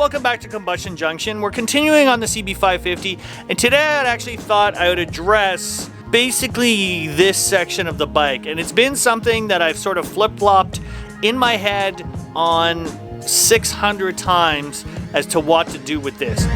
welcome back to Combustion Junction. We're continuing on the CB550, and today I actually thought I would address basically this section of the bike, and it's been something that I've sort of flip-flopped in my head on 600 times as to what to do with this.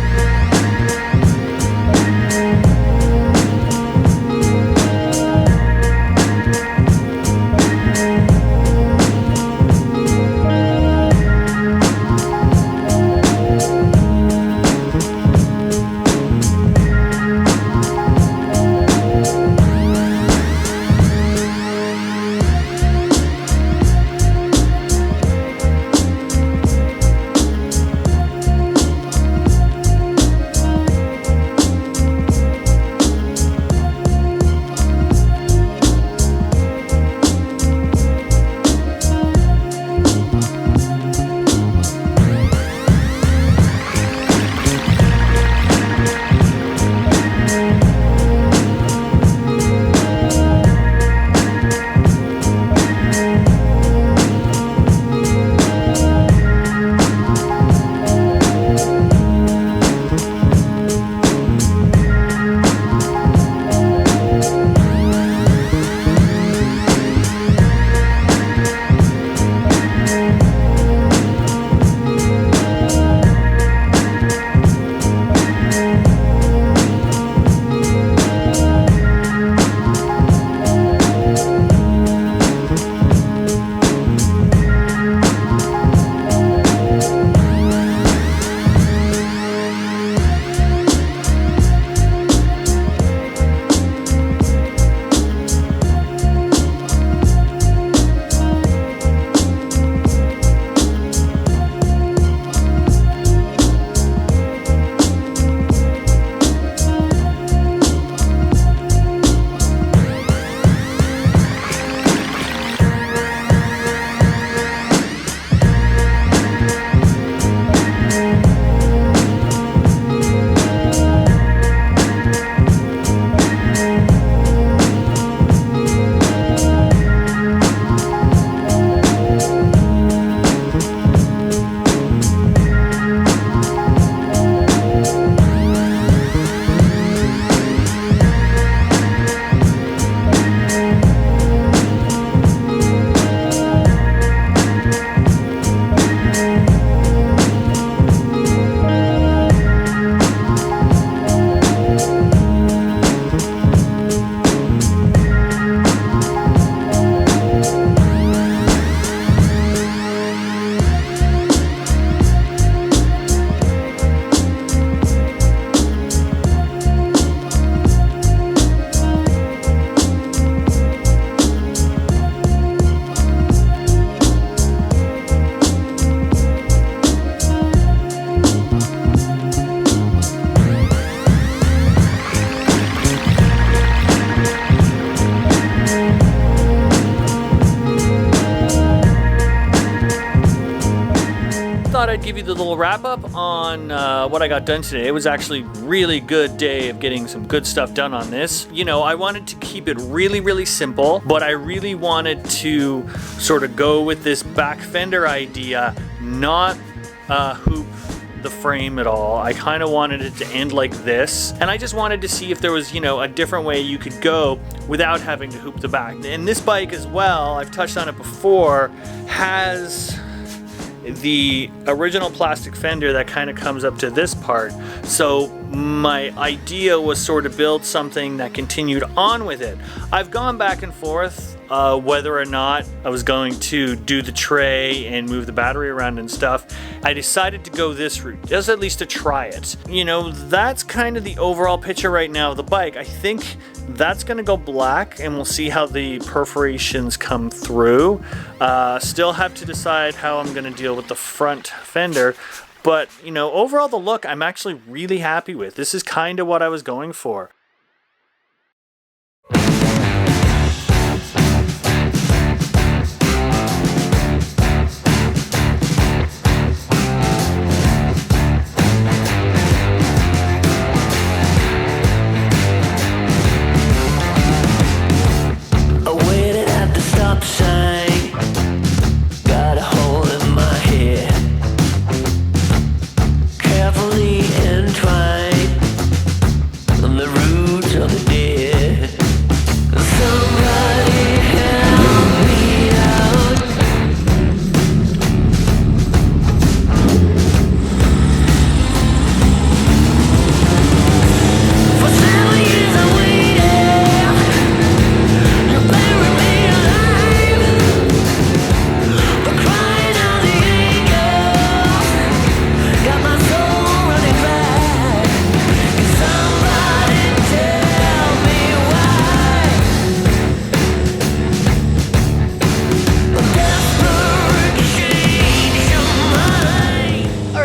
I'd give you the little wrap up on what I got done today. It was actually a really good day of getting some good stuff done on this. You know, I wanted to keep it really simple, but I really wanted to sort of go with this back fender idea, not hoop the frame at all. I kind of wanted it to end like this, and I just wanted to see if there was, you know, a different way you could go without having to hoop the back. And this bike as well, I've touched on it before, has the original plastic fender that kind of comes up to this part. So my idea was sort of build something that continued on with it. I've gone back and forth whether or not I was going to do the tray and move the battery around and stuff. I decided to go this route, just at least to try it. You know, that's kind of the overall picture right now of the bike. I think that's gonna go black, and we'll see how the perforations come through. Still have to decide how I'm gonna deal with the front fender, but you know, overall the look I'm actually really happy with. This is kind of what I was going for.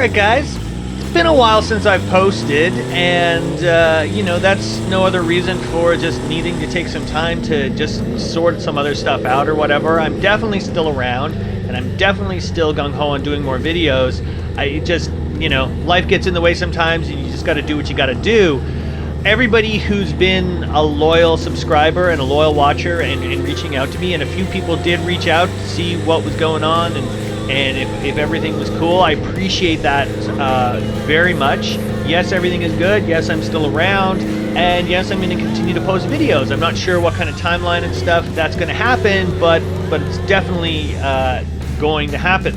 Alright guys, it's been a while since I've posted, and you know, that's no other reason for just needing to take some time to just sort some other stuff out or whatever. I'm definitely still around, and I'm definitely still gung-ho on doing more videos. I just, you know, life gets in the way sometimes, and you just gotta do what you gotta do. Everybody who's been a loyal subscriber and a loyal watcher and reaching out to me, and a few people did reach out to see what was going on and if everything was cool, I appreciate that very much. Yes, everything is good. Yes, I'm still around. And yes, I'm going to continue to post videos. I'm not sure what kind of timeline and stuff that's going to happen, but it's definitely going to happen.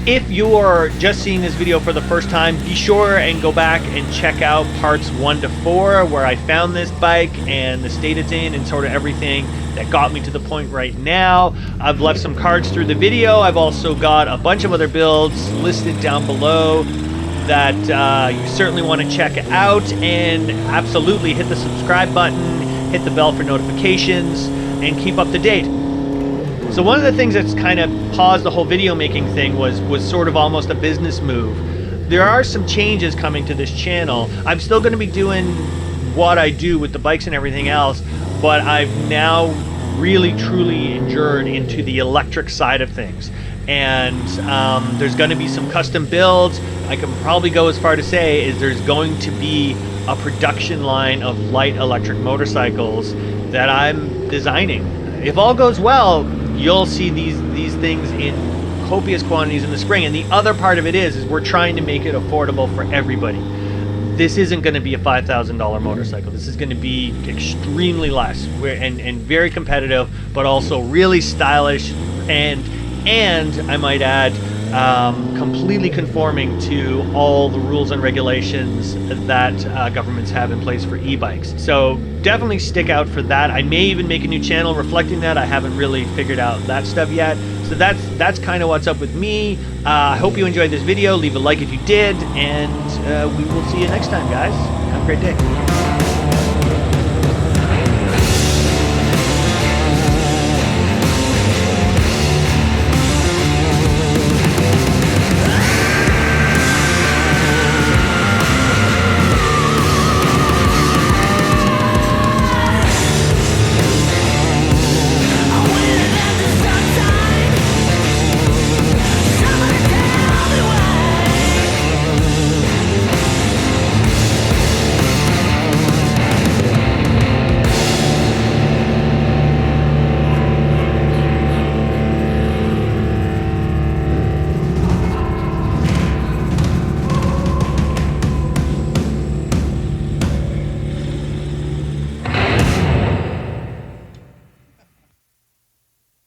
If you're just seeing this video for the first time, be sure and go back and check out parts 1 to 4 where I found this bike and the state it's in and sort of everything that got me to the point right now. I've left some cards through the video. I've also got a bunch of other builds listed down below that you certainly want to check out, and absolutely hit the subscribe button, hit the bell for notifications, and keep up to date. So one of the things that's kind of paused the whole video making thing was sort of almost a business move. There are some changes coming to this channel. I'm still going to be doing what I do with the bikes and everything else, but I've now really truly endured into the electric side of things. And there's going to be some custom builds. I can probably go as far to say is there's going to be a production line of light electric motorcycles that I'm designing. If all goes well, you'll see these things in copious quantities in the spring. And the other part of it is we're trying to make it affordable for everybody. This isn't going to be a $5,000 motorcycle. This is going to be extremely less and very competitive, but also really stylish and I might add, completely conforming to all the rules and regulations that governments have in place for e-bikes. So definitely stick out for that. I may even make a new channel reflecting that. I haven't really figured out that stuff yet. So that's kind of what's up with me. I hope you enjoyed this video. Leave a like if you did, and we will see you next time, guys. Have a great day.